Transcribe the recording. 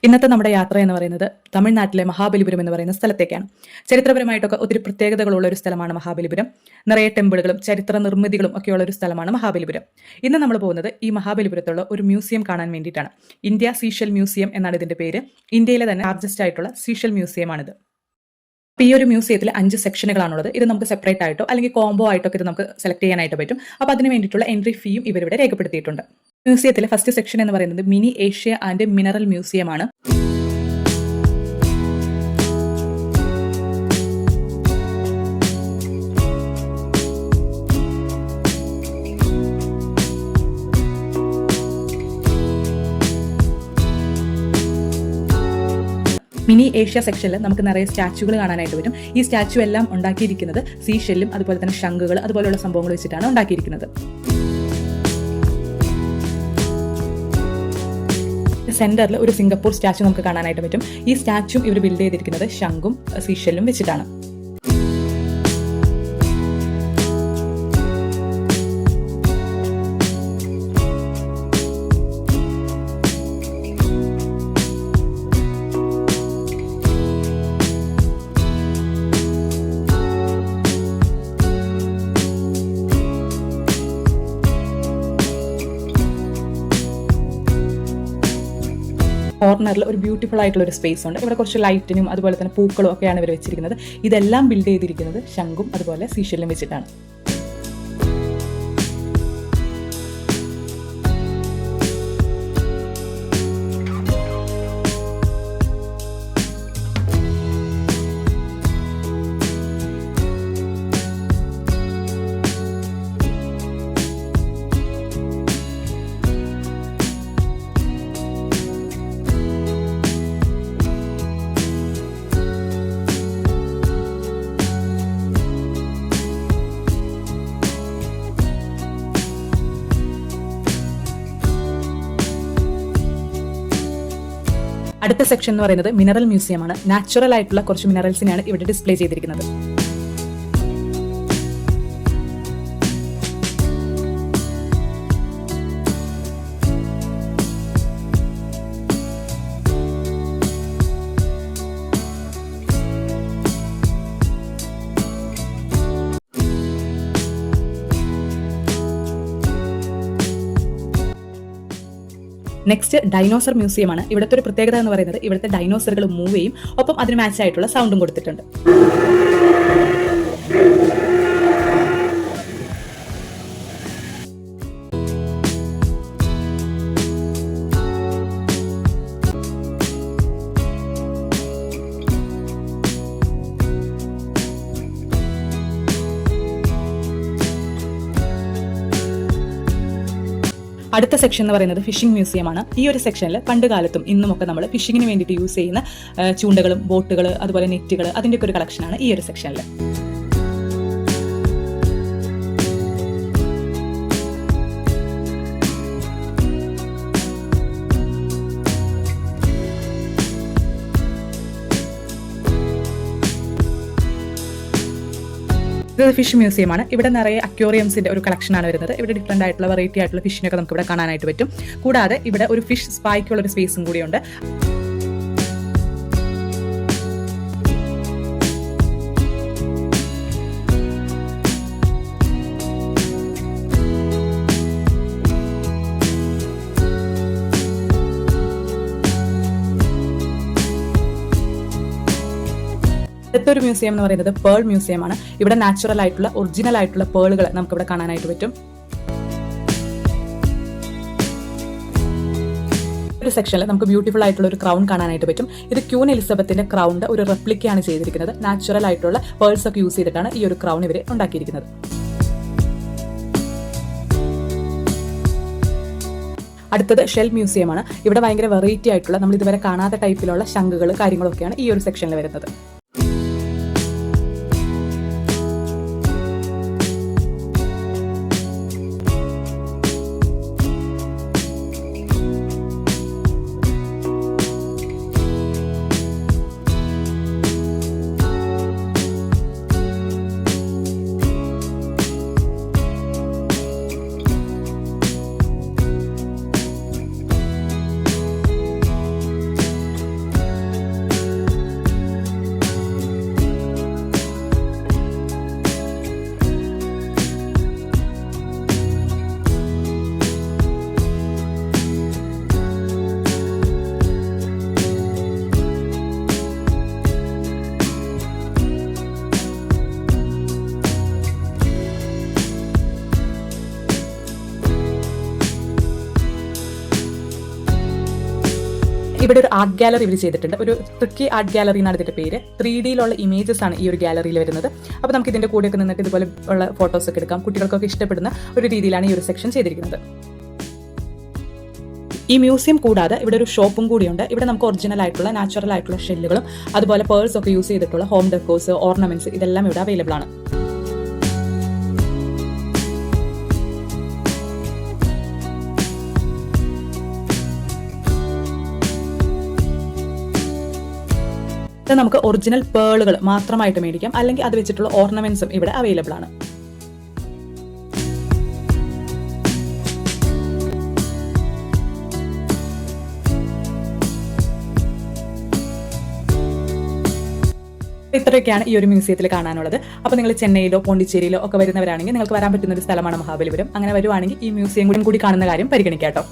ഇന്നത്തെ നമ്മുടെ യാത്ര എന്ന് പറയുന്നത് തമിഴ്നാട്ടിലെ മഹാബലിപുരം എന്ന് പറയുന്ന സ്ഥലത്തേക്കാണ്. ചരിത്രപരമായിട്ടൊക്കെ ഒത്തിരി പ്രത്യേകതകളുള്ള ഒരു സ്ഥലമാണ് മഹാബലിപുരം. നിറയെ ടെമ്പിളുകളും ചരിത്ര നിർമ്മിതികളും ഒക്കെയുള്ള ഒരു സ്ഥലമാണ് മഹാബലിപുരം. ഇന്ന് നമ്മൾ പോകുന്നത് ഈ മഹാബലിപുരത്തുള്ള ഒരു മ്യൂസിയം കാണാൻ വേണ്ടിയിട്ടാണ്. ഇന്ത്യ സീഷൽ മ്യൂസിയം എന്നാണ് ഇതിന്റെ പേര്. ഇന്ത്യയിലെ തന്നെ ലാർജസ്റ്റ് ആയിട്ടുള്ള സീഷൽ മ്യൂസിയമാണിത്. അപ്പോൾ ഈ ഒരു മ്യൂസിയത്തിൽ 5 സെക്ഷനുകളാണുള്ളത്. ഇത് നമുക്ക് സെപ്പറേറ്റ് ആയിട്ടോ അല്ലെങ്കിൽ കോംബോ ആയിട്ടോ ഇത് നമുക്ക് സെലക്ട് ചെയ്യാനായിട്ട് പറ്റും. അപ്പോൾ അതിന് വേണ്ടിയിട്ടുള്ള എൻട്രി ഫീയും ഇവരിവിടെ രേഖപ്പെടുത്തിയിട്ടുണ്ട്. മ്യൂസിയത്തിലെ ഫസ്റ്റ് സെക്ഷൻ എന്ന് പറയുന്നത് mini Asia and mineral museum ആണ്. മിനി ഏഷ്യ സെക്ഷനിൽ നമുക്ക് നിറയെ സ്റ്റാച്ചുകൾ കാണാനായിട്ട് പറ്റും. ഈ സ്റ്റാച്ചു എല്ലാം ഉണ്ടാക്കിയിരിക്കുന്നത് സീഷെല്ലും അതുപോലെ തന്നെ ശംഖുകൾ അതുപോലെയുള്ള സംഭവങ്ങൾ വെച്ചിട്ടാണ് ഉണ്ടാക്കിയിരിക്കുന്നത്. സെന്ററിൽ ഒരു സിംഗപ്പൂർ സ്റ്റാച്ചു നമുക്ക് കാണാനായിട്ട് പറ്റും. ഈ സ്റ്റാച്ചും ഇവർ ബിൽഡ് ചെയ്തിരിക്കുന്നത് ശംഖും സീഷെല്ലും വെച്ചിട്ടാണ്. കോർണറിൽ ഒരു ബ്യൂട്ടിഫുൾ ആയിട്ടുള്ള ഒരു സ്പേസ് ഉണ്ട്. ഇവിടെ കുറച്ച് ലൈറ്റിനും അതുപോലെ തന്നെ പൂക്കളും ഒക്കെയാണ് ഇവർ വെച്ചിരിക്കുന്നത്. ഇതെല്ലാം ബിൽഡ് ചെയ്തിരിക്കുന്നത് ശംഖും അതുപോലെ സീഷെല്ലും വെച്ചിട്ടാണ്. അടുത്ത സെക്ഷൻ എന്ന് പറയുന്നത് മിനറൽ മ്യൂസിയം ആണ്. നാച്ചുറൽ ആയിട്ടുള്ള കുറച്ച് മിനറൽസിനെയാണ് ഇവിടെ ഡിസ്പ്ലേ ചെയ്തിരിക്കുന്നത്. നെക്സ്റ്റ് ഡൈനോസർ മ്യൂസിയം ആണ്. ഇവിടുത്തെ ഒരു പ്രത്യേകത എന്ന് പറയുന്നത് ഇവിടുത്തെ ഡൈനോസറുകൾ മൂവ് ചെയ്യും, ഒപ്പം അതിന് മാച്ച് ആയിട്ടുള്ള സൗണ്ടും കൊടുത്തിട്ടുണ്ട്. അടുത്ത സെക്ഷൻ എന്ന് പറയുന്നത് ഫിഷിംഗ് മ്യൂസിയം ആണ്. ഈ ഒരു സെക്ഷനിൽ പണ്ട് കാലത്തും ഇന്നുമൊക്കെ നമ്മൾ ഫിഷിങ്ങിന് വേണ്ടിയിട്ട് യൂസ് ചെയ്യുന്ന ചൂണ്ടകളും ബോട്ടുകൾ അതുപോലെ നെറ്റുകൾ അതിൻ്റെയൊക്കെ ഒരു കളക്ഷനാണ് ഈ ഒരു സെക്ഷനിൽ. ഇത് ഫിഷ് മ്യൂസിയം ആണ്. ഇവിടെ നിറയെ അക്വേറിയംസിന്റെ ഒരു കളക്ഷനാണ് വരുന്നത്. ഇവിടെ ഡിഫറെന്റ് ആയിട്ടുള്ള വെറൈറ്റി ആയിട്ടുള്ള ഫിഷിനൊക്കെ നമുക്ക് ഇവിടെ കാണാനായിട്ട് പറ്റും. കൂടാതെ ഇവിടെ ഒരു ഫിഷ് സ്പായ്ക്കുള്ള ഒരു സ്പേസും കൂടിയുണ്ട്. അടുത്തൊരു മ്യൂസിയം എന്ന് പറയുന്നത് പേൾ മ്യൂസിയം ആണ്. ഇവിടെ നാച്ചുറൽ ആയിട്ടുള്ള ഒറിജിനൽ ആയിട്ടുള്ള പേളുകൾ നമുക്ക് ഇവിടെ കാണാനായിട്ട് പറ്റും. ഒരു സെക്ഷനിൽ നമുക്ക് ബ്യൂട്ടിഫുൾ ആയിട്ടുള്ള ഒരു ക്രൗൺ കാണാനായിട്ട് പറ്റും. ഇത് ക്യൂൻ എലിസബത്തിന്റെ ക്രൗണിന്റെ ഒരു റെപ്ലിക്കയാണ് ചെയ്തിരിക്കുന്നത്. നാച്ചുറൽ ആയിട്ടുള്ള പേൾസ് ഒക്കെ യൂസ് ചെയ്തിട്ടാണ് ഈ ഒരു ക്രൗൺ ഇവർ ഉണ്ടാക്കിയിരിക്കുന്നത്. അടുത്തത് ഷെൽ മ്യൂസിയം ആണ്. ഇവിടെ ഭയങ്കര വെറൈറ്റി ആയിട്ടുള്ള നമ്മൾ ഇതുവരെ കാണാത്ത ടൈപ്പിലുള്ള ശംഖുകൾ കാര്യങ്ങളൊക്കെയാണ് ഈ ഒരു സെക്ഷനിൽ വരുന്നത്. ഇവിടെ ഒരു ആർട്ട് ഗാലറി ഇവർ ചെയ്തിട്ടുണ്ട്. ഒരു ട്രിക്കി ആർട്ട് ഗാലറി എന്നാണ് ഇതിന്റെ പേര്. 3Dയിലുള്ള ഇമേജസ് ആണ് ഈ ഒരു ഗാലറിയിൽ വരുന്നത്. അപ്പോൾ നമുക്ക് ഇതിന്റെ കൂടെയൊക്കെ നിന്നിട്ട് ഇതുപോലെ ഉള്ള ഫോട്ടോസ് ഒക്കെ എടുക്കാം. കുട്ടികൾക്കൊക്കെ ഇഷ്ടപ്പെടുന്ന ഒരു രീതിയിലാണ് ഈ ഒരു സെക്ഷൻ ചെയ്തിരിക്കുന്നത്. ഈ മ്യൂസിയം കൂടാതെ ഇവിടെ ഒരു ഷോപ്പും കൂടിയുണ്ട്. ഇവിടെ നമുക്ക് ഒറിജിനൽ ആയിട്ടുള്ള നാച്ചുറൽ ആയിട്ടുള്ള ഷെല്ലുകളും അതുപോലെ പേഴ്സ് ഒക്കെ യൂസ് ചെയ്തിട്ടുള്ള ഹോം ഡെക്കോസ്, ഓർണമെന്റ്സ് ഇതെല്ലാം ഇവിടെ അവൈലബിൾ ആണ്. നമുക്ക് ഒറിജിനൽ പേളുകൾ മാത്രമായിട്ട് മേടിക്കാം, അല്ലെങ്കിൽ അത് വെച്ചിട്ടുള്ള ഓർണമെന്റ്സും ഇവിടെ അവൈലബിൾ ആണ്. ഇത്രയൊക്കെയാണ് ഈ ഒരു മ്യൂസിയത്തിൽ കാണാനുള്ളത്. അപ്പോൾ നിങ്ങൾ ചെന്നൈയിലോ പോണ്ടിച്ചേരിയിലോ ഒക്കെ വരുന്നവരാണെങ്കിൽ നിങ്ങൾക്ക് വരാൻ പറ്റുന്ന ഒരു സ്ഥലമാണ് മഹാബലിപുരം. അങ്ങനെ വരുവാണെങ്കിൽ ഈ മ്യൂസിയം കൂടി കാണുന്ന കാര്യം പരിഗണിക്കാം കേട്ടോ.